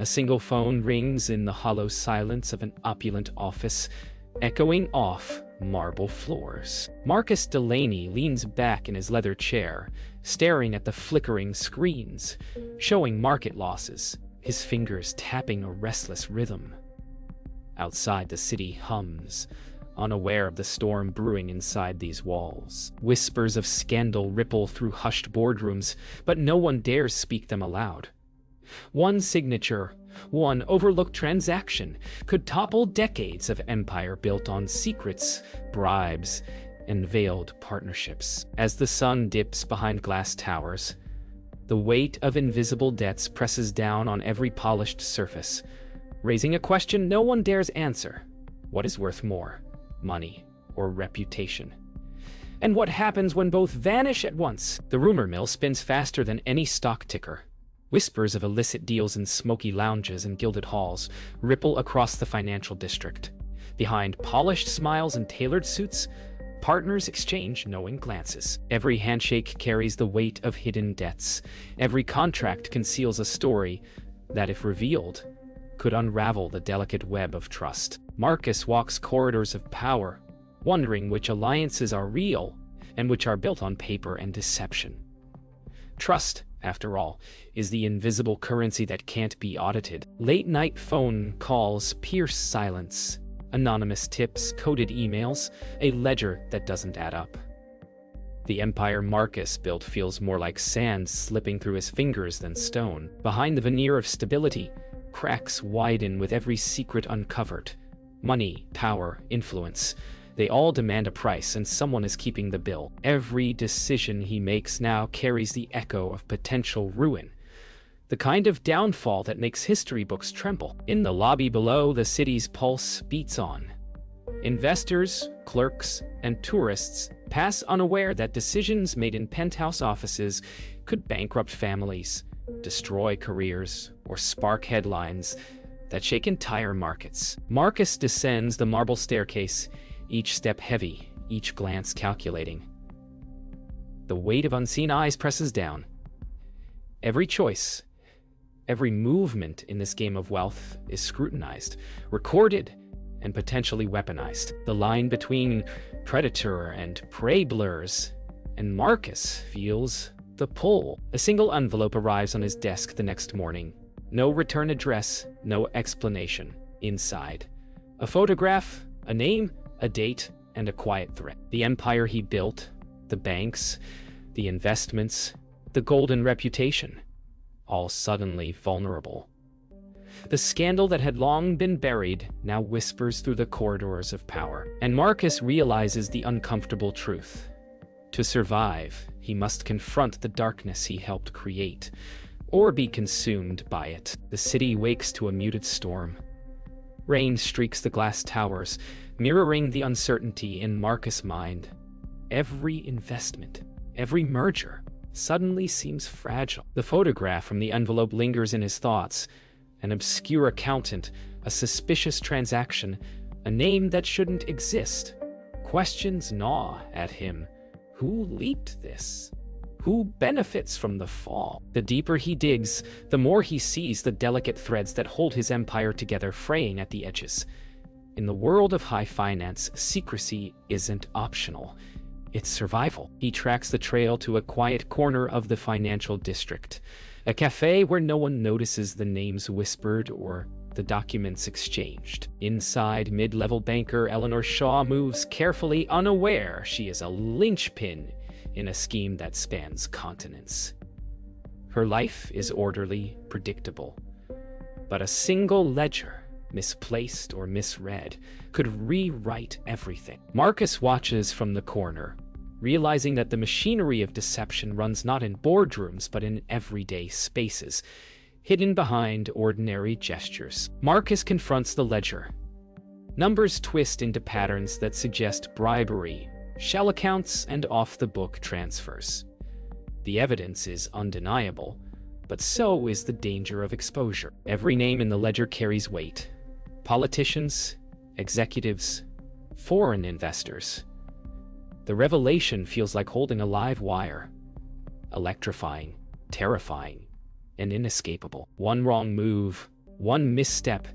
A single phone rings in the hollow silence of an opulent office, echoing off marble floors. Marcus Delaney leans back in his leather chair, staring at the flickering screens, showing market losses, his fingers tapping a restless rhythm. Outside, the city hums, unaware of the storm brewing inside these walls. Whispers of scandal ripple through hushed boardrooms, but no one dares speak them aloud. One signature, one overlooked transaction, could topple decades of empire built on secrets, bribes, and veiled partnerships. As the sun dips behind glass towers, the weight of invisible debts presses down on every polished surface, raising a question no one dares answer. What is worth more, money or reputation? And what happens when both vanish at once? The rumor mill spins faster than any stock ticker. Whispers of illicit deals in smoky lounges and gilded halls ripple across the financial district. Behind polished smiles and tailored suits, partners exchange knowing glances. Every handshake carries the weight of hidden debts. Every contract conceals a story that, if revealed, could unravel the delicate web of trust. Marcus walks corridors of power, wondering which alliances are real and which are built on paper and deception. Trust, after all, is the invisible currency that can't be audited. Late-night phone calls pierce silence. Anonymous tips, coded emails, a ledger that doesn't add up. The empire Marcus built feels more like sand slipping through his fingers than stone. Behind the veneer of stability, cracks widen with every secret uncovered. Money, power, influence. They all demand a price, and someone is keeping the bill. Every decision he makes now carries the echo of potential ruin, the kind of downfall that makes history books tremble. In the lobby below, the city's pulse beats on. Investors, clerks, and tourists pass unaware that decisions made in penthouse offices could bankrupt families, destroy careers, or spark headlines that shake entire markets. Marcus descends the marble staircase, each step heavy, each glance calculating. The weight of unseen eyes presses down. Every choice, every movement in this game of wealth is scrutinized, recorded, and potentially weaponized. The line between predator and prey blurs, and Marcus feels the pull. A single envelope arrives on his desk the next morning. No return address, no explanation. Inside, a photograph, a name, a date, and a quiet threat. The empire he built, the banks, the investments, the golden reputation, all suddenly vulnerable. The scandal that had long been buried now whispers through the corridors of power, and Marcus realizes the uncomfortable truth. To survive, he must confront the darkness he helped create, or be consumed by it. The city wakes to a muted storm. Rain streaks the glass towers, mirroring the uncertainty in Marcus' mind. Every investment, every merger, suddenly seems fragile. The photograph from the envelope lingers in his thoughts. An obscure accountant, a suspicious transaction, a name that shouldn't exist. Questions gnaw at him. Who leaked this? Who benefits from the fall? The deeper he digs, the more he sees the delicate threads that hold his empire together fraying at the edges. In the world of high finance, secrecy isn't optional. It's survival. He tracks the trail to a quiet corner of the financial district, a cafe where no one notices the names whispered or the documents exchanged. Inside, mid-level banker Eleanor Shaw moves carefully, unaware she is a linchpin in a scheme that spans continents. Her life is orderly, predictable, but a single ledger, misplaced or misread, could rewrite everything. Marcus watches from the corner, realizing that the machinery of deception runs not in boardrooms but in everyday spaces, hidden behind ordinary gestures. Marcus confronts the ledger. Numbers twist into patterns that suggest bribery, shell accounts, and off-the-book transfers. The evidence is undeniable, but so is the danger of exposure. Every name in the ledger carries weight. Politicians, executives, foreign investors. The revelation feels like holding a live wire. Electrifying, terrifying, and inescapable. One wrong move, One misstep,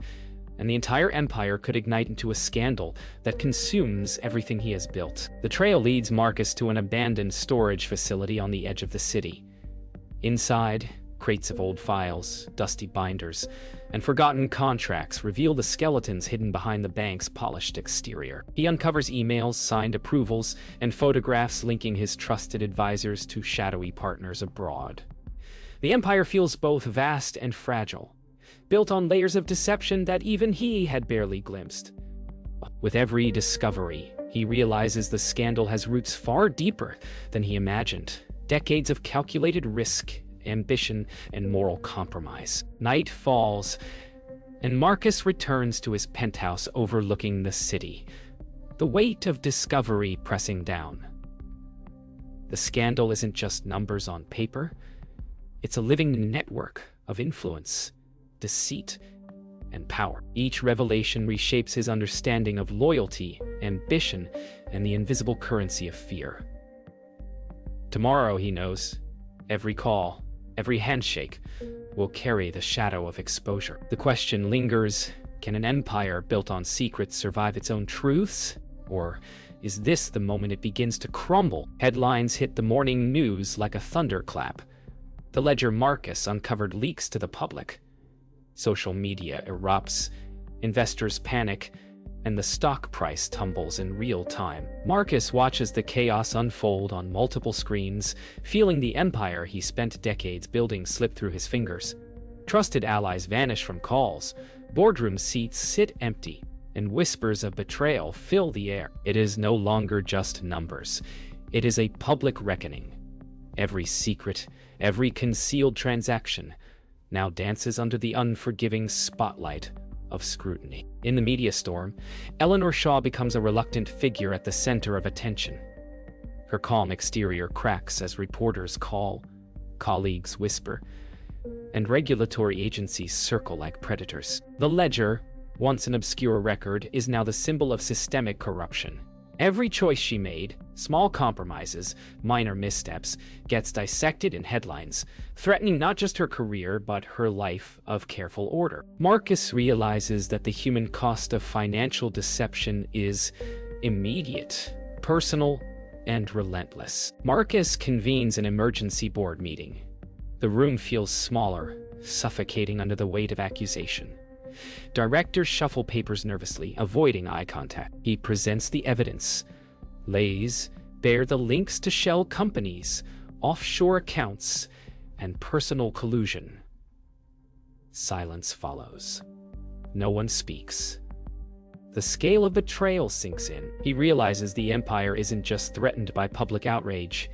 and the entire empire could ignite into a scandal that consumes everything he has built. The trail leads Marcus to an abandoned storage facility on the edge of the city. Inside, crates of old files, dusty binders, and forgotten contracts reveal the skeletons hidden behind the bank's polished exterior. He uncovers emails, signed approvals, and photographs linking his trusted advisors to shadowy partners abroad. The empire feels both vast and fragile, built on layers of deception that even he had barely glimpsed. With every discovery, he realizes the scandal has roots far deeper than he imagined. Decades of calculated risk, ambition, and moral compromise. Night falls, and Marcus returns to his penthouse overlooking the city, the weight of discovery pressing down. The scandal isn't just numbers on paper, it's a living network of influence, deceit, and power. Each revelation reshapes his understanding of loyalty, ambition, and the invisible currency of fear. Tomorrow, he knows, every call, every handshake will carry the shadow of exposure. The question lingers, can an empire built on secrets survive its own truths? Or is this the moment it begins to crumble? Headlines hit the morning news like a thunderclap. The ledger Marcus uncovered leaks to the public. Social media erupts, investors panic, and the stock price tumbles in real time. Marcus watches the chaos unfold on multiple screens, feeling the empire he spent decades building slip through his fingers. Trusted allies vanish from calls, boardroom seats sit empty, and whispers of betrayal fill the air. It is no longer just numbers. It is a public reckoning. Every secret, every concealed transaction now dances under the unforgiving spotlight of scrutiny. In the media storm, Eleanor Shaw becomes a reluctant figure at the center of attention. Her calm exterior cracks as reporters call, colleagues whisper, and regulatory agencies circle like predators. The ledger, once an obscure record, is now the symbol of systemic corruption. Every choice she made, small compromises, minor missteps, gets dissected in headlines, threatening not just her career, but her life of careful order. Marcus realizes that the human cost of financial deception is immediate, personal, and relentless. Marcus convenes an emergency board meeting. The room feels smaller, suffocating under the weight of accusation. Directors shuffle papers nervously, avoiding eye contact. He presents the evidence, lays bare the links to shell companies, offshore accounts, and personal collusion. Silence follows. No one speaks. The scale of betrayal sinks in. He realizes the empire isn't just threatened by public outrage.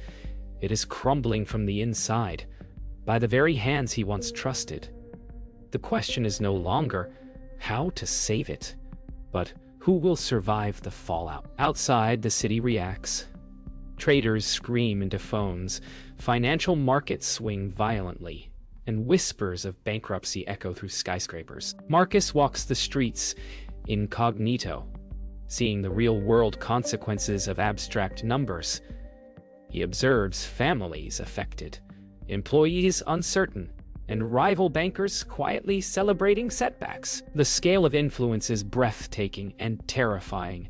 It is crumbling from the inside, by the very hands he once trusted. The question is no longer how to save it, but who will survive the fallout. Outside, the city reacts. Traders scream into phones, financial markets swing violently, and whispers of bankruptcy echo through skyscrapers. Marcus walks the streets incognito, seeing the real-world consequences of abstract numbers. He observes families affected, employees uncertain, and rival bankers quietly celebrating setbacks. The scale of influence is breathtaking and terrifying.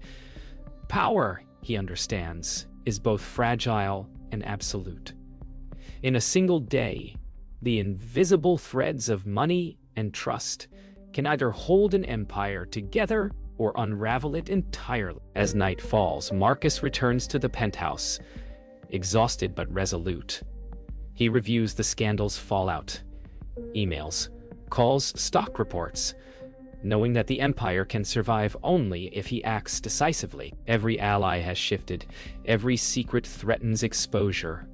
Power, he understands, is both fragile and absolute. In a single day, the invisible threads of money and trust can either hold an empire together or unravel it entirely. As night falls, Marcus returns to the penthouse, exhausted but resolute. He reviews the scandal's fallout. Emails, calls, stock reports, knowing that the empire can survive only if he acts decisively. Every ally has shifted, every secret threatens exposure.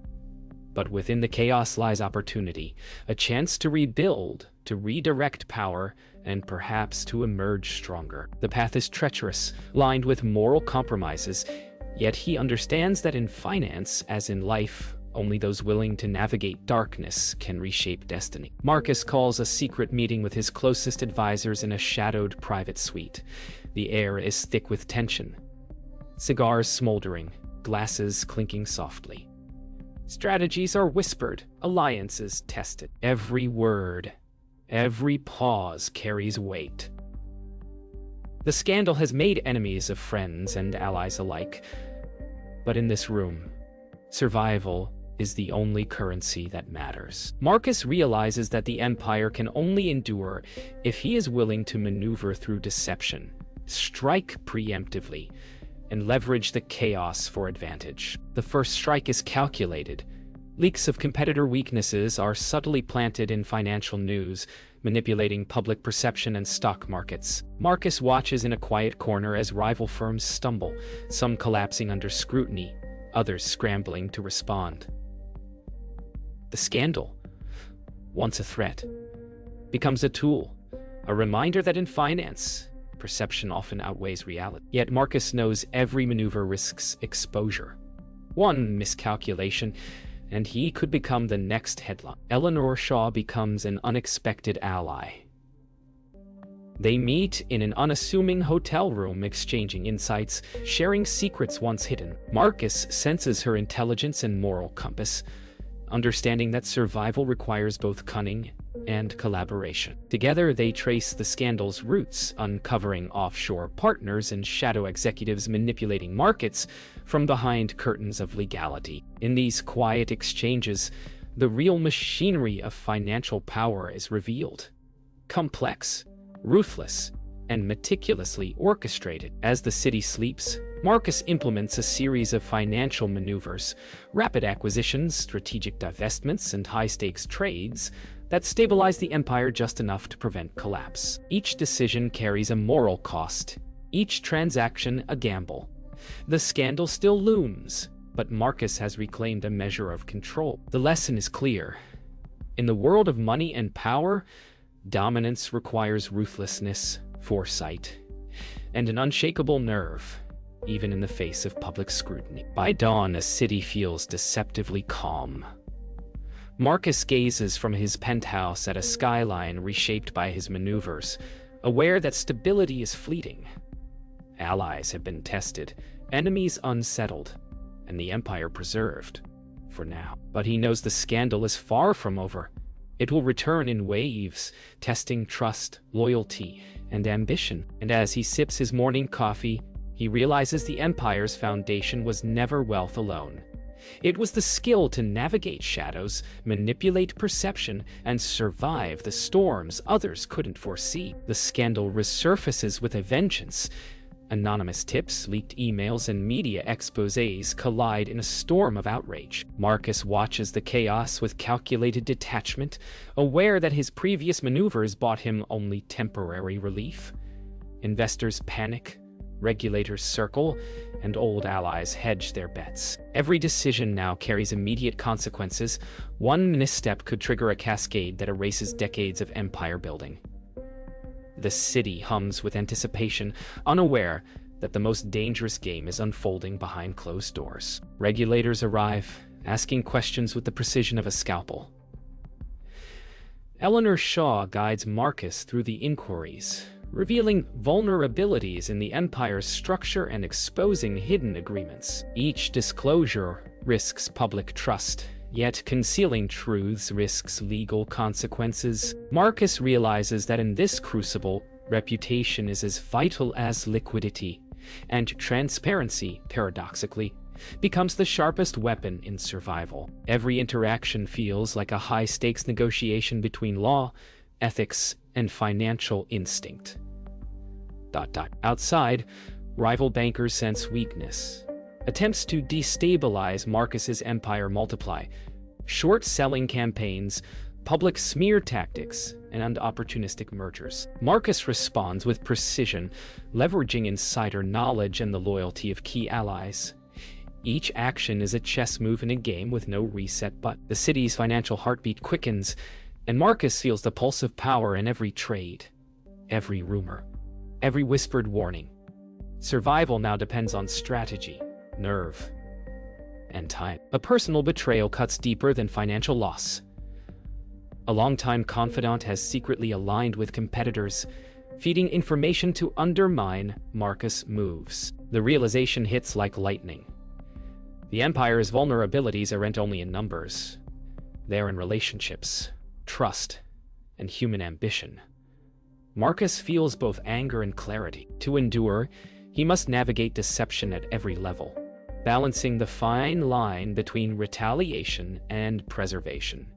But within the chaos lies opportunity, a chance to rebuild, to redirect power, and perhaps to emerge stronger. The path is treacherous, lined with moral compromises, yet he understands that in finance, as in life, only those willing to navigate darkness can reshape destiny. Marcus calls a secret meeting with his closest advisors in a shadowed private suite. The air is thick with tension. Cigars smoldering, glasses clinking softly. Strategies are whispered, alliances tested. Every word, Every pause carries weight. The scandal has made enemies of friends and allies alike, but in this room, survival is the only currency that matters. Marcus realizes that the Empire can only endure if he is willing to maneuver through deception, strike preemptively, and leverage the chaos for advantage. The first strike is calculated. Leaks of competitor weaknesses are subtly planted in financial news, manipulating public perception and stock markets. Marcus watches in a quiet corner as rival firms stumble, some collapsing under scrutiny, others scrambling to respond. The scandal, once a threat, becomes a tool, a reminder that in finance, perception often outweighs reality. Yet Marcus knows every maneuver risks exposure. One miscalculation, and he could become the next headline. Eleanor Shaw becomes an unexpected ally. They meet in an unassuming hotel room, exchanging insights, sharing secrets once hidden. Marcus senses her intelligence and moral compass, understanding that survival requires both cunning and collaboration. Together, they trace the scandal's roots, uncovering offshore partners and shadow executives manipulating markets from behind curtains of legality. In these quiet exchanges, the real machinery of financial power is revealed. Complex, ruthless, and meticulously orchestrated. As the city sleeps, Marcus implements a series of financial maneuvers, rapid acquisitions, strategic divestments, and high-stakes trades that stabilize the Empire just enough to prevent collapse. Each decision carries a moral cost, each transaction a gamble. The scandal still looms, but Marcus has reclaimed a measure of control. The lesson is clear. In the world of money and power, dominance requires ruthlessness, foresight, and an unshakable nerve, even in the face of public scrutiny. By dawn, a city feels deceptively calm. Marcus gazes from his penthouse at a skyline reshaped by his maneuvers, aware that stability is fleeting. Allies have been tested, enemies unsettled, and the Empire preserved, for now. But he knows the scandal is far from over. It will return in waves, testing trust, loyalty, and ambition. And as he sips his morning coffee, he realizes the Empire's foundation was never wealth alone. It was the skill to navigate shadows, manipulate perception, and survive the storms others couldn't foresee. The scandal resurfaces with a vengeance. Anonymous tips, leaked emails, and media exposés collide in a storm of outrage. Marcus watches the chaos with calculated detachment, aware that his previous maneuvers bought him only temporary relief. Investors panic, regulators circle, and old allies hedge their bets. Every decision now carries immediate consequences. One misstep could trigger a cascade that erases decades of empire building. The city hums with anticipation, unaware that the most dangerous game is unfolding behind closed doors. Regulators arrive, asking questions with the precision of a scalpel. Eleanor Shaw guides Marcus through the inquiries, revealing vulnerabilities in the Empire's structure and exposing hidden agreements. Each disclosure risks public trust, yet concealing truths risks legal consequences. Marcus realizes that in this crucible, reputation is as vital as liquidity, and transparency, paradoxically, becomes the sharpest weapon in survival. Every interaction feels like a high-stakes negotiation between law, ethics, and financial instinct. Outside, rival bankers sense weakness. Attempts to destabilize Marcus's empire multiply. Short-selling campaigns, public smear tactics, and opportunistic mergers. Marcus responds with precision, leveraging insider knowledge and the loyalty of key allies. Each action is a chess move in a game with no reset button. The city's financial heartbeat quickens, and Marcus feels the pulse of power in every trade, every rumor, every whispered warning. Survival now depends on strategy, nerve, and time. A personal betrayal cuts deeper than financial loss. A longtime confidant has secretly aligned with competitors, feeding information to undermine Marcus' moves. The realization hits like lightning. The Empire's vulnerabilities aren't only in numbers. They're in relationships, trust, and human ambition. Marcus feels both anger and clarity. To endure, he must navigate deception at every level, balancing the fine line between retaliation and preservation.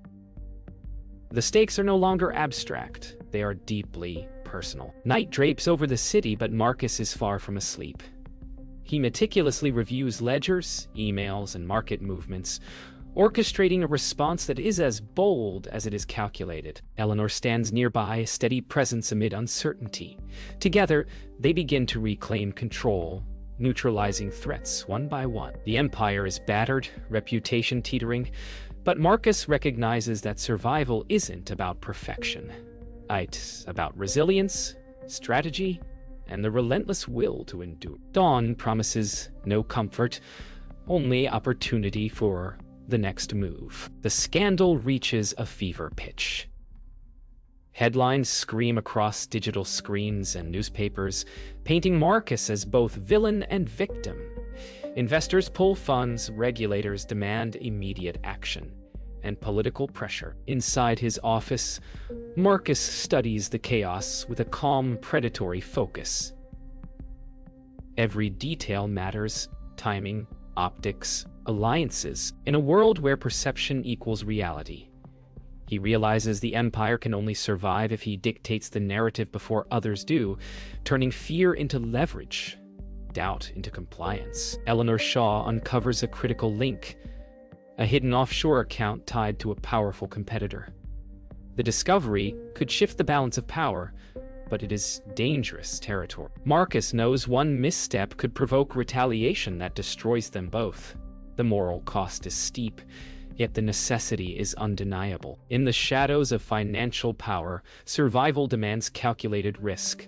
The stakes are no longer abstract, they are deeply personal. Night drapes over the city, but Marcus is far from asleep. He meticulously reviews ledgers, emails, and market movements, orchestrating a response that is as bold as it is calculated. Eleanor stands nearby, a steady presence amid uncertainty. Together, they begin to reclaim control, neutralizing threats one by one. The Empire is battered, reputation teetering, but Marcus recognizes that survival isn't about perfection. It's about resilience, strategy, and the relentless will to endure. Dawn promises no comfort, only opportunity for the next move. The scandal reaches a fever pitch. Headlines scream across digital screens and newspapers, painting Marcus as both villain and victim. Investors pull funds, regulators demand immediate action, and political pressure. Inside his office, Marcus studies the chaos with a calm, predatory focus. Every detail matters: timing, optics, alliances. In a world where perception equals reality, he realizes the Empire can only survive if he dictates the narrative before others do, turning fear into leverage, doubt into compliance. Eleanor Shaw uncovers a critical link: a hidden offshore account tied to a powerful competitor. The discovery could shift the balance of power, but it is dangerous territory. Marcus knows one misstep could provoke retaliation that destroys them both. The moral cost is steep, yet the necessity is undeniable. In the shadows of financial power, survival demands calculated risk,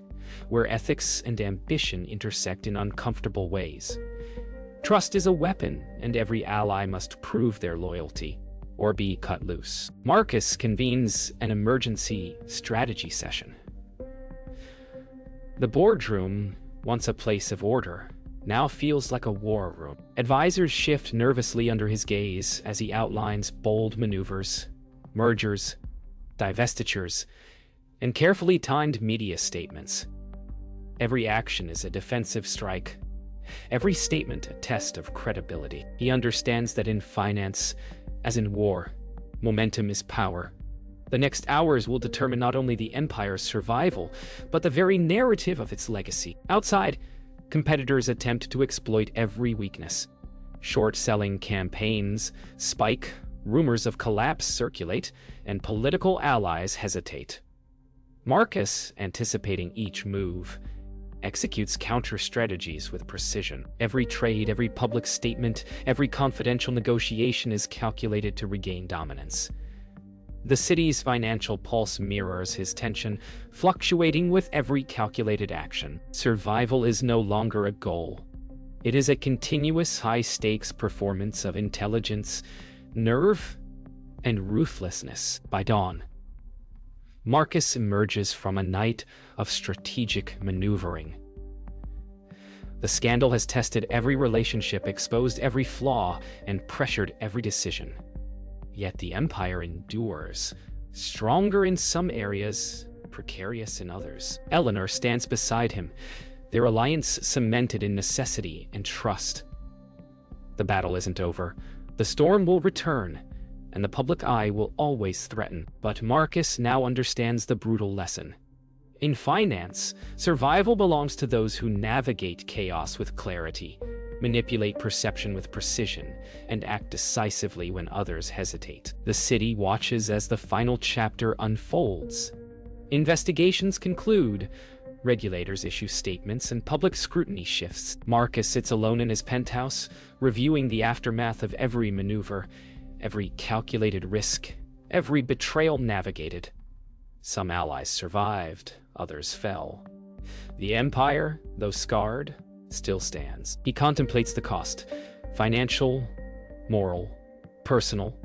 where ethics and ambition intersect in uncomfortable ways. Trust is a weapon, and every ally must prove their loyalty, or be cut loose. Marcus convenes an emergency strategy session. The boardroom, once a place of order, now feels like a war room. Advisors shift nervously under his gaze as he outlines bold maneuvers, mergers, divestitures, and carefully timed media statements. Every action is a defensive strike, every statement a test of credibility. He understands that in finance, as in war, momentum is power. The next hours will determine not only the Empire's survival, but the very narrative of its legacy. Outside, competitors attempt to exploit every weakness. Short-selling campaigns spike, rumors of collapse circulate, and political allies hesitate. Marcus, anticipating each move, executes counter-strategies with precision. Every trade, every public statement, every confidential negotiation is calculated to regain dominance. The city's financial pulse mirrors his tension, fluctuating with every calculated action. Survival is no longer a goal. It is a continuous high-stakes performance of intelligence, nerve, and ruthlessness. By dawn, Marcus emerges from a night of strategic maneuvering. The scandal has tested every relationship, exposed every flaw, and pressured every decision. Yet the Empire endures, stronger in some areas, precarious in others. Eleanor stands beside him, their alliance cemented in necessity and trust. The battle isn't over. The storm will return, and the public eye will always threaten. But Marcus now understands the brutal lesson. In finance, survival belongs to those who navigate chaos with clarity, manipulate perception with precision, and act decisively when others hesitate. The city watches as the final chapter unfolds. Investigations conclude, regulators issue statements, and public scrutiny shifts. Marcus sits alone in his penthouse, reviewing the aftermath of every maneuver, every calculated risk, every betrayal navigated. Some allies survived, others fell. The Empire, though scarred, still stands. He contemplates the cost: financial, moral, personal.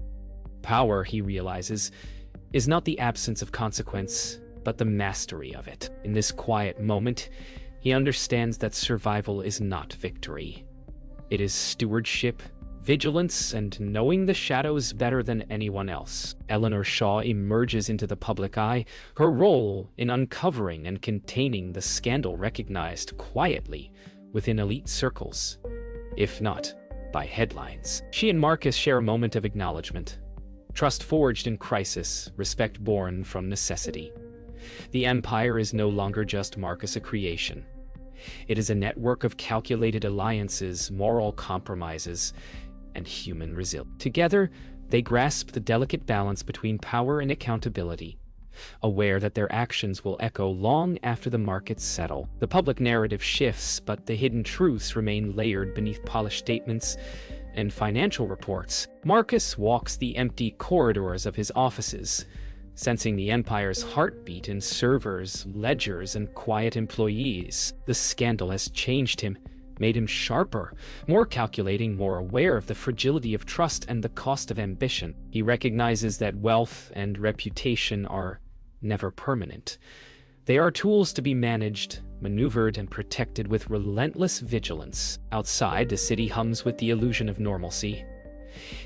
Power, he realizes, is not the absence of consequence, but the mastery of it. In this quiet moment, he understands that survival is not victory. It is stewardship, vigilance, and knowing the shadows better than anyone else. Eleanor Shaw emerges into the public eye, her role in uncovering and containing the scandal recognized quietly within elite circles, if not by headlines. She and Marcus share a moment of acknowledgement. Trust forged in crisis, respect born from necessity. The Empire is no longer just Marcus a creation. It is a network of calculated alliances, moral compromises, and human resilience. Together, they grasp the delicate balance between power and accountability, aware that their actions will echo long after the markets settle. The public narrative shifts, but the hidden truths remain layered beneath polished statements and financial reports. Marcus walks the empty corridors of his offices, sensing the Empire's heartbeat in servers, ledgers, and quiet employees. The scandal has changed him, made him sharper, more calculating, more aware of the fragility of trust and the cost of ambition. He recognizes that wealth and reputation are never permanent. They are tools to be managed, maneuvered, and protected with relentless vigilance. Outside, the city hums with the illusion of normalcy.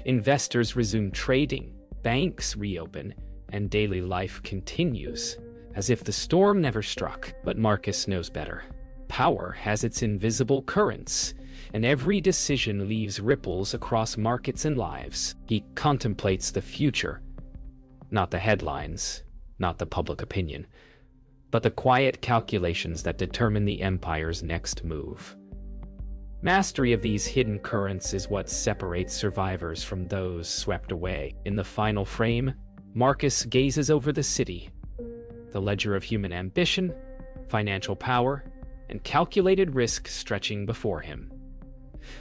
Investors resume trading, banks reopen, and daily life continues, as if the storm never struck. But Marcus knows better. Power has its invisible currents, and every decision leaves ripples across markets and lives. He contemplates the future, not the headlines, not the public opinion, but the quiet calculations that determine the Empire's next move. Mastery of these hidden currents is what separates survivors from those swept away. In the final frame, Marcus gazes over the city, the ledger of human ambition, financial power, and calculated risk stretching before him.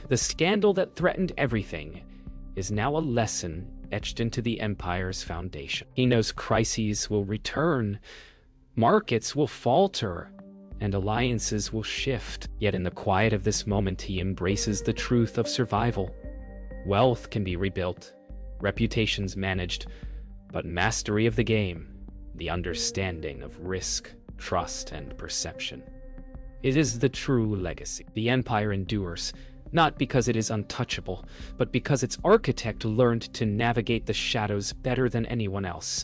The scandal that threatened everything is now a lesson etched into the Empire's foundation. He knows crises will return, markets will falter, and alliances will shift. Yet in the quiet of this moment, he embraces the truth of survival. Wealth can be rebuilt, reputations managed, but mastery of the game, the understanding of risk, trust, and perception, it is the true legacy. The Empire endures, not because it is untouchable, but because its architect learned to navigate the shadows better than anyone else.